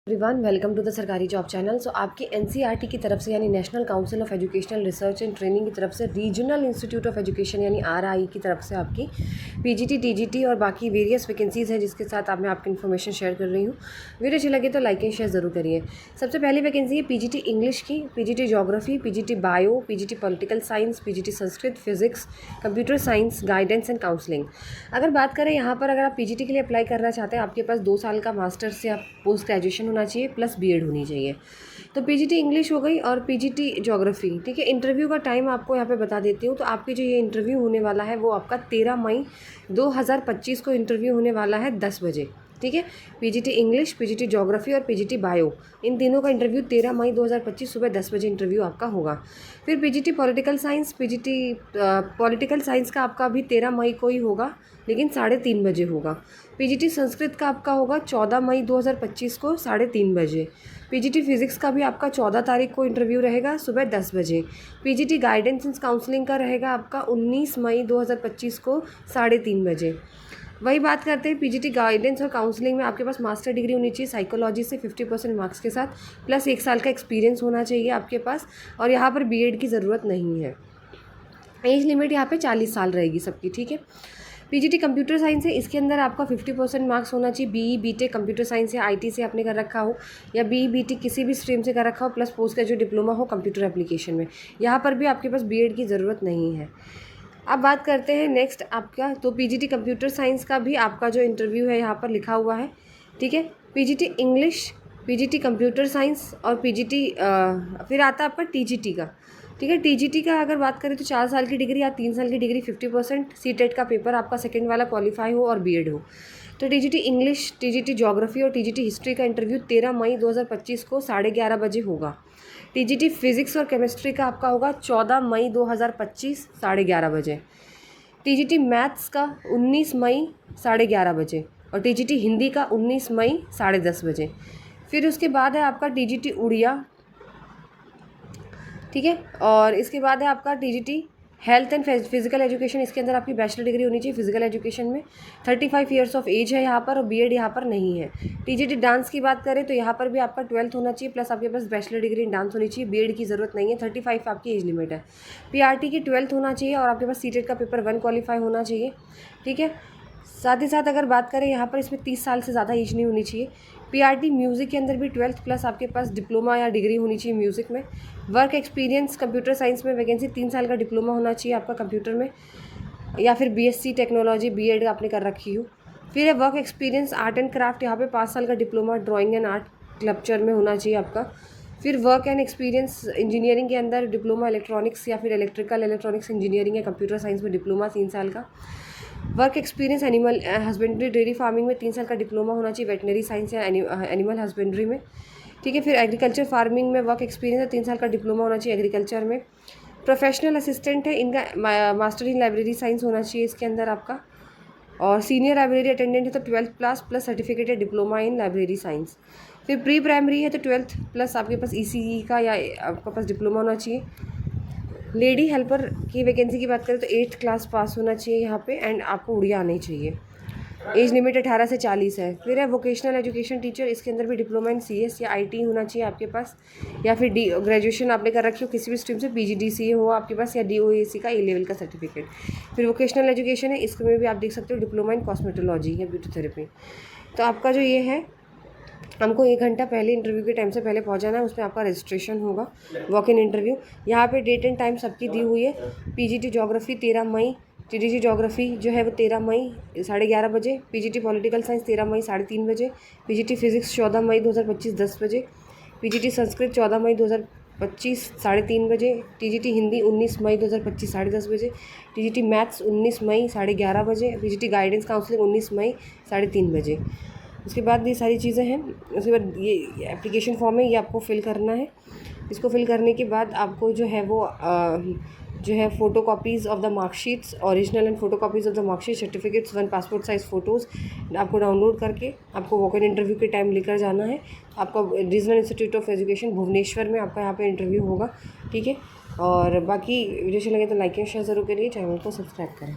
Everyone welcome to the सरकारी job channel. सो आपकी NCERT की तरफ से यानी national council of educational research and training की तरफ से रीजनल इंस्टीट्यूट ऑफ एजुकेशन यानी आरआई की तरफ से आपकी पीजीटी टीजीटी और बाकी वेरियस वैकेंसीज़ हैं जिसके साथ मैं आपकी इन्फॉर्मेशन शेयर कर रही हूँ। वीडियो अच्छी लगे तो लाइक एंड शेयर ज़रूर करिए। सबसे पहली वैकेंसी है पीजीटी इंग्लिश की, PGT geography, PGT bio, PGT political science, PGT Sanskrit, physics, computer science, guidance and counselling. अगर बात करें यहाँ पर, अगर आप पीजीटी के लिए अप्लाई करना चाहते हैं, आपके पास 2 साल का मास्टर्स या पोस्ट ग्रेजुएशन होना चाहिए प्लस बीएड होनी चाहिए। तो पीजीटी इंग्लिश हो गई और पीजीटी ज्योग्राफी। ठीक है, इंटरव्यू का टाइम आपको यहाँ पे बता देती हूँ। तो आपकी जो ये इंटरव्यू होने वाला है वो आपका 13 मई 2025 को इंटरव्यू होने वाला है 10 बजे। ठीक है, पीजीटी इंग्लिश, पीजीटी ज्योग्राफी और पीजीटी बायो, इन तीनों का इंटरव्यू 13 मई 2025 सुबह 10 बजे इंटरव्यू आपका होगा। फिर PGT political science, PGT political science का आपका भी 13 मई को ही होगा लेकिन 3:30 बजे होगा। पीजीटी संस्कृत का आपका होगा 14 मई 2025 को 3:30 बजे। पीजीटी फिजिक्स का भी आपका 14 तारीख को इंटरव्यू रहेगा सुबह 10 बजे। पीजीटी गाइडेंस एंड काउंसलिंग का रहेगा आपका 19 मई 2025 को 3:30 बजे। वही बात करते हैं पीजीटी गाइडेंस और काउंसलिंग में आपके पास मास्टर डिग्री होनी चाहिए साइकोलॉजी से 50% मार्क्स के साथ, प्लस 1 साल का एक्सपीरियंस होना चाहिए आपके पास, और यहाँ पर बीएड की ज़रूरत नहीं है। एज लिमिट यहाँ पे 40 साल रहेगी सबकी। ठीक है, पीजीटी कंप्यूटर साइंस है, इसके अंदर आपका 50% मार्क्स होना चाहिए। बीई बीटेक कंप्यूटर साइंस या आईटी से आपने कर रखा हो, या बीई बीटेक किसी भी स्ट्रीम से कर रखा हो, प्लस पोस्ट ग्रेजुएट डिप्लोमा हो कंप्यूटर एप्लीकेशन में। यहाँ पर भी आपके पास बीएड की ज़रूरत नहीं है। अब बात करते हैं नेक्स्ट आपका, तो पीजीटी कंप्यूटर साइंस का भी आपका जो इंटरव्यू है यहाँ पर लिखा हुआ है। ठीक है, PGT English, PGT computer science और पीजीटी फिर आता है आपका टीजीटी का। ठीक है, टीजीटी का अगर बात करें तो 4 साल की डिग्री या 3 साल की डिग्री, 50% सीटेट का पेपर आपका सेकंड वाला क्वालिफाई हो और बीएड हो। तो टीजीटी इंग्लिश, टीजीटी ज्योग्राफी और टीजीटी हिस्ट्री का इंटरव्यू 13 मई 2025 को 11:30 बजे होगा। टीजीटी फिजिक्स और केमिस्ट्री का आपका होगा 14 मई 2025 11:30 बजे। टीजीटी मैथ्स का 19 मई 11:30 बजे और टीजीटी हिंदी का 19 मई 10:30 बजे। फिर उसके बाद है आपका टीजीटी उड़िया। ठीक है, और इसके बाद है आपका TGT health and physical education. इसके अंदर आपकी बैचलर डिग्री होनी चाहिए फिजिकल एजुकेशन में, 35 ईयर्स ऑफ एज है यहाँ पर, और बीएड यहाँ पर नहीं है। टीजीटी डांस की बात करें तो यहाँ पर भी आपका 12th होना चाहिए, प्लस आपके पास बैचलर डिग्री इन डांस होनी चाहिए, बीएड की ज़रूरत नहीं है। 35 आपकी एज लिमिट है। पीआरटी की 12th होना चाहिए और आपके पास सीटेट का पेपर 1 क्वालिफाई होना चाहिए। ठीक है, साथ ही साथ अगर बात करें यहाँ पर, इसमें 30 साल से ज़्यादा एज नहीं होनी चाहिए। पीआरटी म्यूज़िक के अंदर भी 12th प्लस आपके पास डिप्लोमा या डिग्री होनी चाहिए म्यूज़िक में। वर्क एक्सपीरियंस कंप्यूटर साइंस में वैकेंसी 3 साल का डिप्लोमा होना चाहिए आपका कंप्यूटर में, या फिर बीएससी टेक्नोलॉजी बीएड आपने कर रखी हो। फिर है work experience art and craft, यहाँ पे 5 साल का डिप्लोमा ड्राइंग एंड आर्ट क्लबचर में होना चाहिए आपका। फिर वर्क एंड एक्सपीरियंस इंजीनियरिंग के अंदर डिप्लोमा इलेक्ट्रॉनिक्स या फिर इलेक्ट्रिकल इलेक्ट्रॉनिक्स इंजीनियरिंग या कंप्यूटर साइंस में डिप्लोमा 3 साल का। Work experience animal husbandry dairy farming में 3 साल का डिप्लोमा होना चाहिए वेटनरी साइंस या एनिमल हस्बेंड्री में। ठीक है, फिर एग्रीकल्चर फार्मिंग में वर्क एक्सपीरियंस है, 3 साल का डिप्लोमा होना चाहिए एग्रीकल्चर में। प्रोफेशनल असिस्टेंट है, इनका मास्टर इन लाइब्रेरी साइंस होना चाहिए इसके अंदर आपका। और सीनियर लाइब्रेरी अटेंडेंट है तो 12th प्लस प्लस सर्टिफिकेट है डिप्लोमा इन लाइब्रेरी साइंस। फिर प्री प्राइमरी है तो 12th प्लस आपके पास ईसीई का या आपके पास डिप्लोमा होना चाहिए। लेडी हेल्पर की वैकेंसी की बात करें तो 8th क्लास पास होना चाहिए यहाँ पे, एंड आपको उड़िया आनी चाहिए। एज लिमिट 18 से 40 है। फिर है वोकेशनल एजुकेशन टीचर, इसके अंदर भी डिप्लोमा इन सीएस या आईटी होना चाहिए आपके पास, या फिर ग्रेजुएशन आपने कर रखी हो किसी भी स्ट्रीम से, पीजीडीसीए हो आपके पास, या डीओएसी का ए लेवल का सर्टिफिकेट। फिर वोकेशनल एजुकेशन है, इसमें भी आप देख सकते हो डिप्लोमा इन कॉस्मेटोलॉजी या ब्यूटी थेरेपी। तो आपका जो ये है, हमको 1 घंटा पहले इंटरव्यू के टाइम से पहले पहुंचाना है, उसमें आपका रजिस्ट्रेशन होगा, वॉक इन इंटरव्यू। यहाँ पे डेट एंड टाइम सबकी दी हुई है। पीजीटी ज्योग्राफी 13 मई, टीजीटी ज्योग्राफी जो है वो 13 मई 11:30 बजे, पीजीटी पॉलिटिकल साइंस 13 मई 3:30 बजे, पीजीटी फिजिक्स 14 मई 2025 10 बजे, पीजीटी संस्कृत 14 मई 2025 3:30 बजे, टीजीटी हिंदी 19 मई 2025 10:30 बजे, टीजीटी मैथ्स 19 मई 11:30 बजे, पीजीटी गाइडेंस काउंसलिंग 19 मई 3:30 बजे। उसके बाद ये सारी चीज़ें हैं। उसके बाद ये एप्लीकेशन फॉर्म है, ये आपको फिल करना है। इसको फिल करने के बाद आपको जो है वो जो है photo copies of the marksheets, original and photo copies of the marksheet, certificates, 1 passport size photos आपको डाउनलोड करके आपको वॉक इन इंटरव्यू के टाइम लेकर जाना है। आपका regional institute of education Bhubaneswar में आपका यहाँ पे इंटरव्यू होगा। ठीक है, और बाकी वीडियो अच्छी लगे तो लाइक एंड शेयर ज़रूर करिए, चैनल को सब्सक्राइब करें।